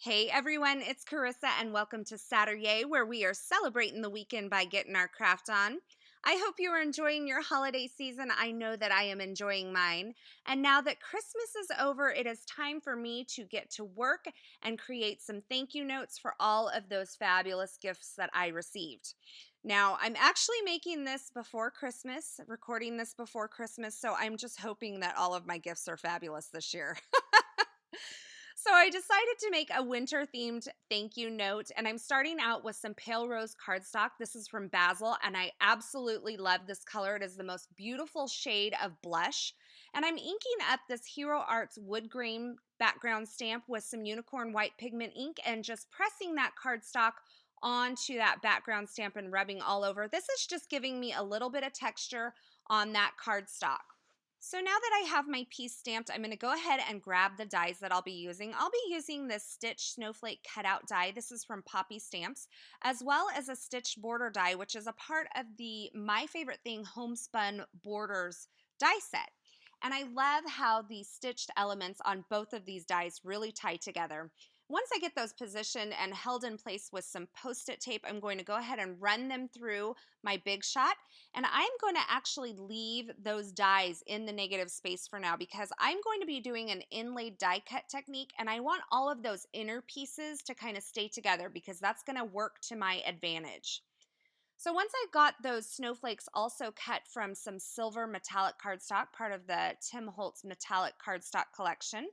Hey everyone, it's Carissa and welcome to Satur-YAY, where we are celebrating the weekend by getting our craft on. I hope you are enjoying your holiday season. I know that I am enjoying mine. And now that Christmas is over, it is time for me to get to work and create some thank you notes for all of those fabulous gifts that I received. Now, I'm actually making this before Christmas, recording this before Christmas, so I'm just hoping that all of my gifts are fabulous this year. So I decided to make a winter themed thank you note, and I'm starting out with some pale rose cardstock. This is from Basil, and I absolutely love this color. It is the most beautiful shade of blush. And I'm inking up this Hero Arts wood grain background stamp with some unicorn white pigment ink and just pressing that cardstock onto that background stamp and rubbing all over. This is just giving me a little bit of texture on that cardstock. So now that I have my piece stamped, I'm going to go ahead and grab the dies that I'll be using. I'll be using this Stitch Snowflake Cutout die. This is from Poppy Stamps, as well as a Stitch Border die, which is a part of the My Favorite Thing Homespun Borders die set. And I love how the stitched elements on both of these dies really tie together. Once I get those positioned and held in place with some Post-it tape, I'm going to go ahead and run them through my Big Shot. And I'm going to actually leave those dies in the negative space for now because I'm going to be doing an inlaid die cut technique, and I want all of those inner pieces to kind of stay together because that's going to work to my advantage. So once I got those snowflakes also cut from some silver metallic cardstock, part of the Tim Holtz metallic cardstock collection,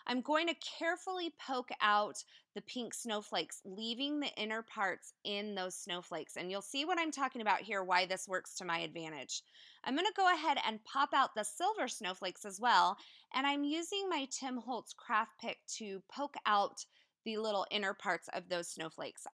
I'm going to carefully poke out the pink snowflakes, leaving the inner parts in those snowflakes. And you'll see what I'm talking about here, why this works to my advantage. I'm going to go ahead and pop out the silver snowflakes as well, and I'm using my Tim Holtz craft pick to poke out the little inner parts of those snowflakes.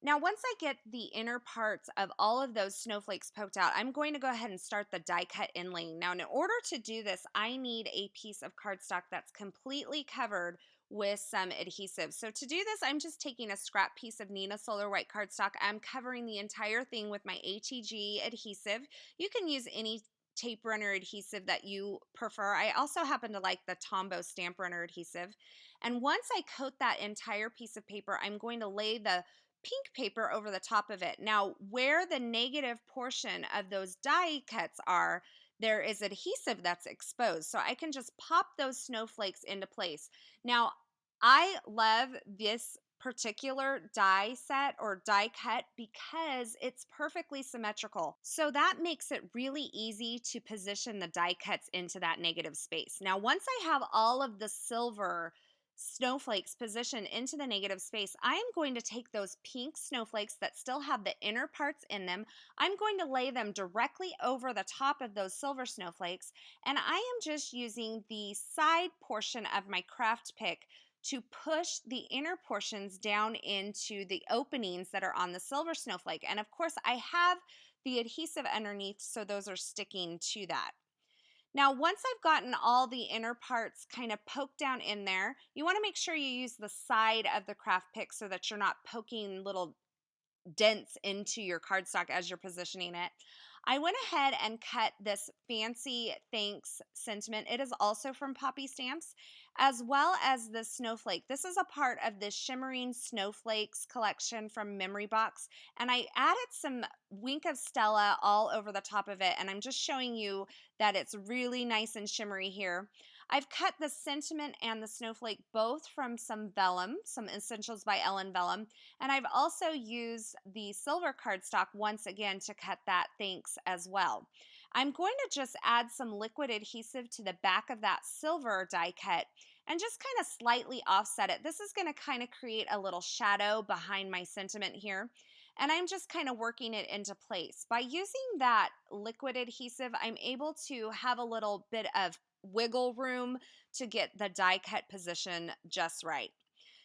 Now, once I get the inner parts of all of those snowflakes poked out, I'm going to go ahead and start the die cut inlaying. Now, in order to do this, I need a piece of cardstock that's completely covered with some adhesive. So to do this, I'm just taking a scrap piece of Neenah Solar White cardstock. I'm covering the entire thing with my ATG adhesive. You can use any tape runner adhesive that you prefer. I also happen to like the Tombow stamp runner adhesive. And once I coat that entire piece of paper, I'm going to lay the pink paper over the top of it. Now, where the negative portion of those die cuts are, there is adhesive that's exposed. So I can just pop those snowflakes into place. Now, I love this particular die set or die cut because it's perfectly symmetrical. So that makes it really easy to position the die cuts into that negative space. Now, once I have all of the silver snowflakes positioned into the negative space, I am going to take those pink snowflakes that still have the inner parts in them. I'm going to lay them directly over the top of those silver snowflakes, and I am just using the side portion of my craft pick to push the inner portions down into the openings that are on the silver snowflake. And of course, I have the adhesive underneath, so those are sticking to that. Now, once I've gotten all the inner parts kind of poked down in there, you want to make sure you use the side of the craft pick so that you're not poking little dents into your cardstock as you're positioning it. I went ahead and cut this Fancy Thanks sentiment. It is also from Poppy Stamps, as well as the snowflake. This is a part of the Shimmering Snowflakes collection from Memory Box, and I added some Wink of Stella all over the top of it, and I'm just showing you that it's really nice and shimmery here. I've cut the sentiment and the snowflake both from some vellum, some Essentials by Ellen vellum, and I've also used the silver cardstock once again to cut that thanks as well. I'm going to just add some liquid adhesive to the back of that silver die cut and just kind of slightly offset it. This is going to kind of create a little shadow behind my sentiment here. And I'm just kind of working it into place. By using that liquid adhesive, I'm able to have a little bit of wiggle room to get the die cut position just right.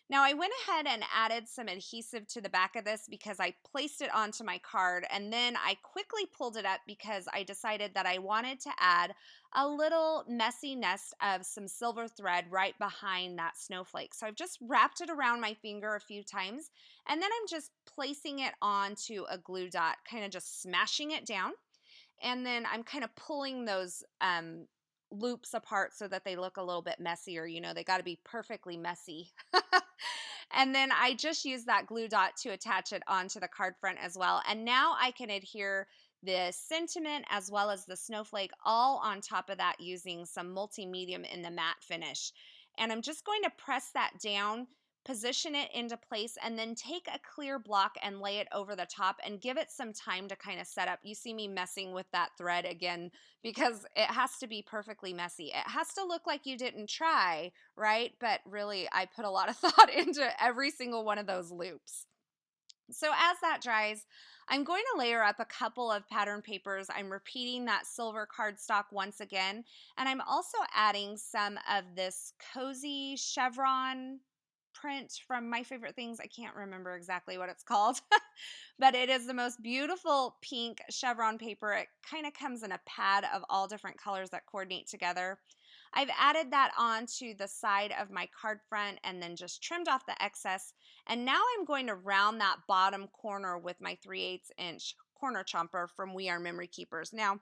Now, I went ahead and added some adhesive to the back of this because I placed it onto my card, and then I quickly pulled it up because I decided that I wanted to add a little messy nest of some silver thread right behind that snowflake. So I've just wrapped it around my finger a few times, and then I'm just placing it onto a glue dot, kind of just smashing it down, and then I'm kind of pulling those loops apart so that they look a little bit messier. You know, they got to be perfectly messy. And then I just used that glue dot to attach it onto the card front as well. And now I can adhere the sentiment as well as the snowflake all on top of that using some multi-medium in the matte finish. And I'm just going to press that down, position it into place, and then take a clear block and lay it over the top and give it some time to kind of set up. You see me messing with that thread again because it has to be perfectly messy. It has to look like you didn't try, right? But really, I put a lot of thought into every single one of those loops. So as that dries, I'm going to layer up a couple of pattern papers. I'm repeating that silver cardstock once again, and I'm also adding some of this cozy chevron print from My Favorite Things. I can't remember exactly what it's called, but it is the most beautiful pink chevron paper. It kind of comes in a pad of all different colors that coordinate together. I've added that onto the side of my card front and then just trimmed off the excess. And now I'm going to round that bottom corner with my 3/8 inch corner chomper from We Are Memory Keepers. Now,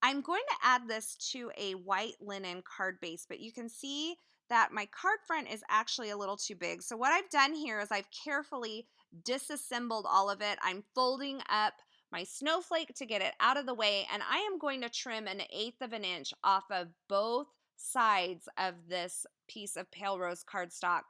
I'm going to add this to a white linen card base, but you can see that my card front is actually a little too big. So what I've done here is I've carefully disassembled all of it. I'm folding up my snowflake to get it out of the way, and I am going to trim 1/8 of an inch off of both sides of this piece of pale rose cardstock.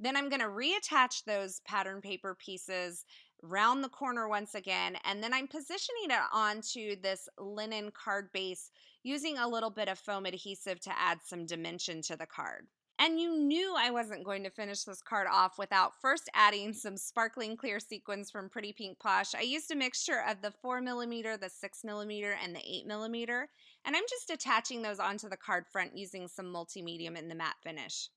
Then I'm going to reattach those pattern paper pieces round the corner once again, and then I'm positioning it onto this linen card base using a little bit of foam adhesive to add some dimension to the card. And you knew I wasn't going to finish this card off without first adding some sparkling clear sequins from Pretty Pink Posh. I used a mixture of the 4mm, the 6mm, and the 8mm, and I'm just attaching those onto the card front using some multi-medium in the matte finish.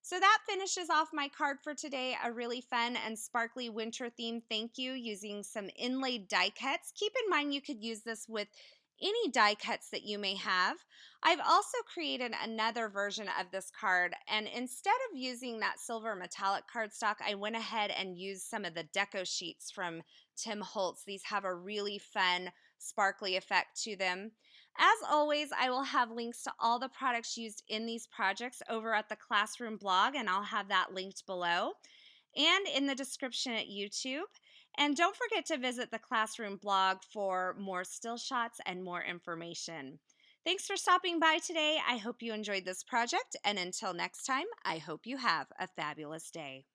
So that finishes off my card for today, a really fun and sparkly winter themed thank you using some inlaid die cuts. Keep in mind you could use this with any die cuts that you may have. I've also created another version of this card, and instead of using that silver metallic cardstock, I went ahead and used some of the deco sheets from Tim Holtz. These have a really fun sparkly effect to them. As always, I will have links to all the products used in these projects over at the Classroom blog, and I'll have that linked below and in the description at YouTube. And don't forget to visit the Classroom blog for more still shots and more information. Thanks for stopping by today. I hope you enjoyed this project, and until next time, I hope you have a fabulous day.